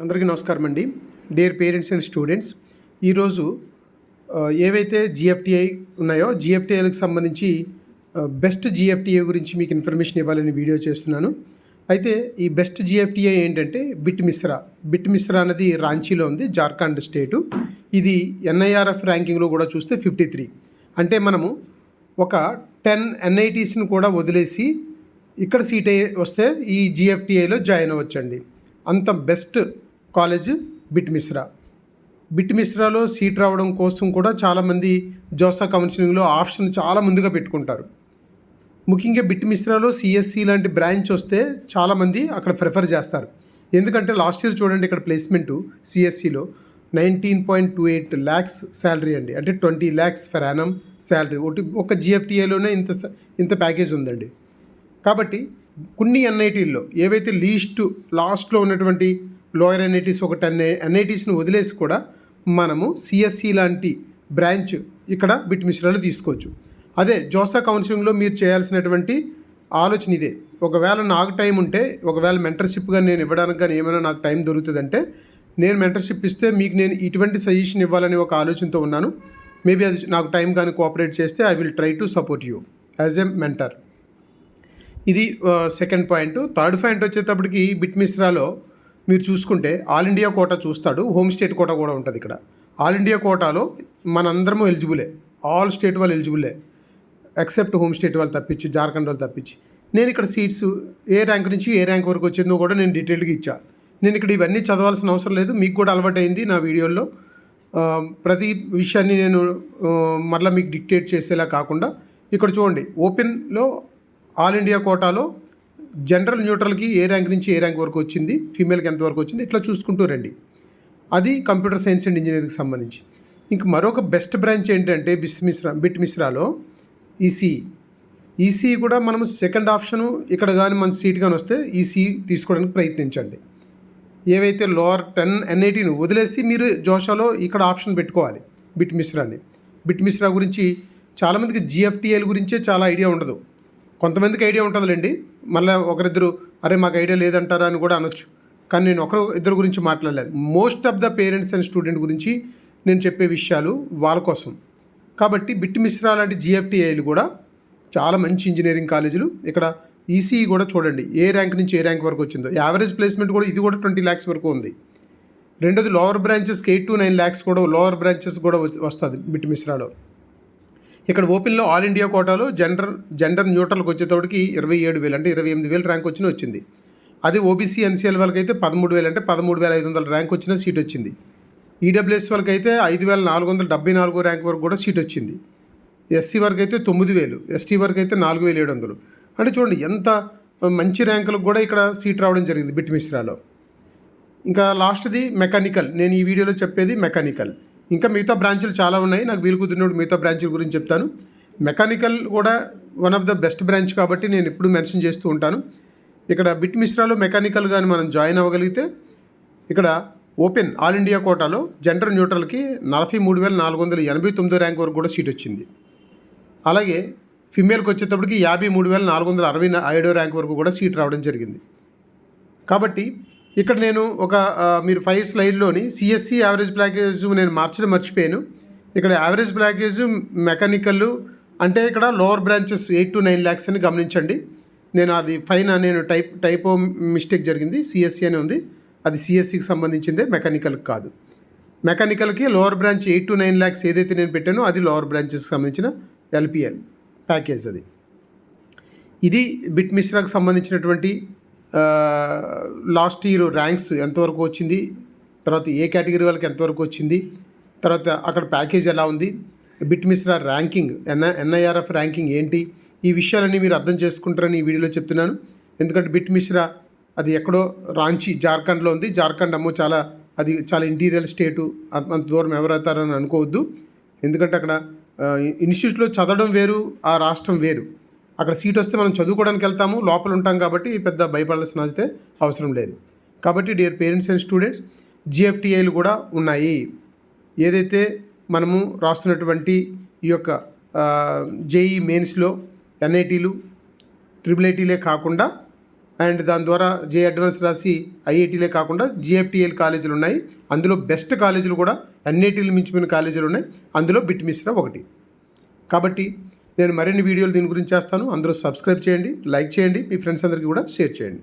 అందరికీ నమస్కారం అండి. డియర్ పేరెంట్స్ అండ్ స్టూడెంట్స్, ఈరోజు ఏవైతే జిఎఫ్టిఐ ఉన్నాయో జిఎఫ్టిఐలకు సంబంధించి బెస్ట్ జిఎఫ్టిఐ గురించి మీకు ఇన్ఫర్మేషన్ ఇవ్వాలని వీడియో చేస్తున్నాను. అయితే ఈ బెస్ట్ జిఎఫ్టిఐ ఏంటంటే బిట్ మిశ్రా అనేది రాంచీలో ఉంది, జార్ఖండ్ స్టేటు. ఇది ఎన్ఐఆర్ఎఫ్ ర్యాంకింగ్లో కూడా చూస్తే 53. అంటే మనము ఒక 10 ఎన్ఐటీస్ని కూడా వదిలేసి ఇక్కడ సీట్ వస్తే ఈ జిఎఫ్టిఐలో జాయిన్ అవ్వచ్చండి. అంత బెస్ట్ కాలేజ్ బిట్ మిశ్రాలో సీట్ రావడం కోసం కూడా చాలామంది జోసా కౌన్సిలింగ్లో ఆప్షన్ చాలా ముందుగా పెట్టుకుంటారు. ముఖ్యంగా బిట్ మిశ్రాలో సిఎస్సి లాంటి బ్రాంచ్ వస్తే చాలామంది అక్కడ ప్రిఫర్ చేస్తారు. ఎందుకంటే లాస్ట్ ఇయర్ చూడండి, ఇక్కడ ప్లేస్మెంటు సిఎస్సిలో 19.28 lakhs శాలరీ అండి. అంటే 20 lakhs ఫర్ యానం శాలరీ. ఒక జిఎఫ్టిఐలోనే ఇంత ప్యాకేజ్ ఉందండి. కాబట్టి కొన్ని ఎన్ఐటీల్లో ఏవైతే లాస్ట్లో ఉన్నటువంటి లోయర్ ఎన్ఐటీస్ ఒక 10 ఎన్ఐటీస్ని వదిలేసి కూడా మనము సిఎస్సి లాంటి బ్రాంచ్ ఇక్కడ బిట్ మిశ్రాలో తీసుకోవచ్చు. అదే జోసా కౌన్సిలింగ్లో మీరు చేయాల్సినటువంటి ఆలోచన ఇదే. ఒకవేళ నాకు టైం ఉంటే, ఒకవేళ మెంటర్షిప్గా నేను ఇవ్వడానికి కానీ ఏమైనా నాకు టైం దొరుకుతుందంటే నేను మెంటర్షిప్ ఇస్తే మీకు నేను ఇటువంటి సజెషన్ ఇవ్వాలని ఒక ఆలోచనతో ఉన్నాను. మేబీ అది నాకు టైం కానీ కోఆపరేట్ చేస్తే I will try to support you as a mentor. ఇది సెకండ్ పాయింట్. థర్డ్ పాయింట్ వచ్చేటప్పటికి బిట్ మిశ్రాలో మీరు చూసుకుంటే ఆల్ ఇండియా కోటా చూస్తాడు, హోమ్ స్టేట్ కోటా కూడా ఉంటుంది. ఇక్కడ ఆల్ ఇండియా కోటాలో మనందరము ఎలిజిబులే, ఆల్ స్టేట్ వాళ్ళు ఎలిజిబులే ఎక్సెప్ట్ హోమ్ స్టేట్ వాళ్ళు తప్పించి, జార్ఖండ్ వాళ్ళు తప్పించి. నేను ఇక్కడ సీట్స్ ఏ ర్యాంక్ నుంచి ఏ ర్యాంక్ వరకు వచ్చిందో కూడా నేను డీటెయిల్గా ఇచ్చా. నేను ఇక్కడ ఇవన్నీ చదవాల్సిన అవసరం లేదు, మీకు కూడా అలవాటైంది నా వీడియోల్లో. ప్రతి విషయాన్ని నేను మరలా మీకు డిక్టేట్ చేసేలా కాకుండా ఇక్కడ చూడండి, ఓపెన్లో ఆల్ ఇండియా కోటాలో జనరల్ న్యూట్రల్కి ఏ ర్యాంక్ నుంచి ఏ ర్యాంక్ వరకు వచ్చింది, ఫీమేల్కి ఎంతవరకు వచ్చింది, ఇట్లా చూసుకుంటూ రండి. అది కంప్యూటర్ సైన్స్ అండ్ ఇంజనీరింగ్కి సంబంధించి. ఇంక మరొక బెస్ట్ బ్రాంచ్ ఏంటంటే బిట్ మిశ్రాలో ఈసీ కూడా మనం సెకండ్ ఆప్షను ఇక్కడ కానీ మన సీట్ కానీ వస్తే ఈసీ తీసుకోవడానికి ప్రయత్నించండి. ఏవైతే లోవర్ 10 ఎన్ఐటీని వదిలేసి మీరు జోషాలో ఇక్కడ ఆప్షన్ పెట్టుకోవాలి బిట్ మిశ్రా గురించి చాలామందికి జిఎఫ్టిఐల గురించే చాలా ఐడియా ఉండదు. కొంతమందికి ఐడియా ఉంటుందిలేండి, మళ్ళీ ఒకరిద్దరు అరే మాకు ఐడియా లేదంటారా అని కూడా అనొచ్చు. కానీ నేను ఇద్దరు గురించి మాట్లాడలేదు. Most of the parents and student గురించి నేను చెప్పే విషయాలు వాళ్ళ కోసం. కాబట్టి బిట్ మిశ్రా లాంటి జిఎఫ్టిఐలు కూడా చాలా మంచి ఇంజనీరింగ్ కాలేజీలు. ఇక్కడ ఈసీఈ కూడా చూడండి ఏ ర్యాంక్ నుంచి ఏ ర్యాంక్ వరకు వచ్చిందో. యావరేజ్ ప్లేస్మెంట్ కూడా ఇది కూడా 20 lakhs వరకు ఉంది. రెండోది లోవర్ బ్రాంచెస్కి 8 to 9 lakhs కూడా లోవర్ బ్రాంచెస్ కూడా వస్తుంది బిట్ మిశ్రాలో. ఇక్కడ ఓపెన్లో ఆల్ ఇండియా కోటాలో జెండర్ న్యూట్రల్కి వచ్చేటప్పటికి 27,000 అంటే 28,000 ర్యాంక్ వచ్చింది. అది ఓబీసీ ఎన్సీఎల్ వాళ్ళకి అయితే 13,000 అంటే 13,500 ర్యాంక్ వచ్చిన సీట్ వచ్చింది. ఈడబ్ల్యూఎస్ వాళ్ళకి అయితే 5,474 ర్యాంక్ వరకు కూడా సీట్ వచ్చింది. ఎస్సీ వరకు అయితే 9,000, ఎస్టీ వరకు అయితే 4,700. అంటే చూడండి ఎంత మంచి ర్యాంకులకు కూడా ఇక్కడ సీట్ రావడం జరిగింది బిట్ మిశ్రాలో. ఇంకా లాస్ట్ది మెకానికల్. నేను ఈ వీడియోలో చెప్పేది మెకానికల్. ఇంకా మిగతా బ్రాంచ్లు చాలా ఉన్నాయి, నాకు వీలు కుదిరినప్పుడు మిగతా బ్రాంచ్ల గురించి చెప్తాను. మెకానికల్ కూడా one of the best branch కాబట్టి నేను ఎప్పుడు మెన్షన్ చేస్తూ ఉంటాను. ఇక్కడ బిట్ మిశ్రాలో మెకానికల్ కానీ మనం జాయిన్ అవ్వగలిగితే ఇక్కడ ఓపెన్ ఆల్ ఇండియా కోటాలో జెండర్ న్యూట్రల్కి 43,489 ర్యాంక్ వరకు కూడా సీట్ వచ్చింది. అలాగే ఫిమేల్కి వచ్చేటప్పటికి 53,467 ర్యాంక్ వరకు కూడా సీట్ రావడం జరిగింది. కాబట్టి ఇక్కడ నేను మీరు 5 స్లైడ్లోని సిఎస్సి యావరేజ్ ప్యాకేజ్ నేను మర్చిపోయాను. ఇక్కడ యావరేజ్ ప్యాకేజ్ మెకానికల్ అంటే ఇక్కడ లోవర్ బ్రాంచెస్ 8 to 9 lakhs అని గమనించండి. నేను అది నేను టైపో మిస్టేక్ జరిగింది, సిఎస్సి అని ఉంది, అది సిఎస్సికి సంబంధించిందే, మెకానికల్కి కాదు. మెకానికల్కి లోవర్ బ్రాంచ్ 8 to 9 lakhs ఏదైతే నేను పెట్టానో అది లోవర్ బ్రాంచెస్కి సంబంధించిన ఎల్పిఎల్ ప్యాకేజ్. అది ఇది బిట్ మిశ్రాకి సంబంధించినటువంటి లాస్ట్ ఇయర్ ర్యాంక్స్ ఎంతవరకు వచ్చింది, తర్వాత ఏ కేటగిరీ వాళ్ళకి ఎంతవరకు వచ్చింది, తర్వాత అక్కడ ప్యాకేజ్ ఎలా ఉంది, bit Mishra ranking NIRF ranking ఏంటి, ఈ విషయాలన్నీ మీరు అర్థం చేసుకుంటారని ఈ వీడియోలో చెప్తున్నాను. ఎందుకంటే బిట్ మిశ్రా అది ఎక్కడో రాంచీ జార్ఖండ్లో ఉంది. జార్ఖండ్ అది చాలా ఇంటీరియర్ స్టేటు, అంత దూరం ఎవరవుతారని అనుకోవద్దు. ఎందుకంటే అక్కడ ఇన్స్టిట్యూట్లో చదవడం వేరు, ఆ రాష్ట్రం వేరు. అక్కడ సీట్ వస్తే మనం చదువుకోవడానికి వెళ్తాము, లోపల ఉంటాం కాబట్టి పెద్ద భయపడాల్సిన అవసరం లేదు. కాబట్టి డియర్ పేరెంట్స్ అండ్ స్టూడెంట్స్, జిఎఫ్టిఐలు కూడా ఉన్నాయి. ఏదైతే మనము రాస్తున్నటువంటి ఈ యొక్క జేఈ మెయిన్స్లో ఎన్ఐటీలు, ట్రిపుల్ ఐటీలే కాకుండా అండ్ దాని ద్వారా జే అడ్వాన్స్ రాసి ఐఐటీలే కాకుండా జిఎఫ్టిఎల్ కాలేజీలు ఉన్నాయి. అందులో బెస్ట్ కాలేజీలు కూడా ఎన్ఐటీలు మించిపోయిన కాలేజీలు ఉన్నాయి. అందులో బిట్ మిశ్రా ఒకటి. కాబట్టి నేను మరిన్ని వీడియోలు దీని గురించి చేస్తాను. అందరూ సబ్స్క్రైబ్ చేయండి, లైక్ చేయండి, మీ ఫ్రెండ్స్ అందరికీ కూడా షేర్ చేయండి.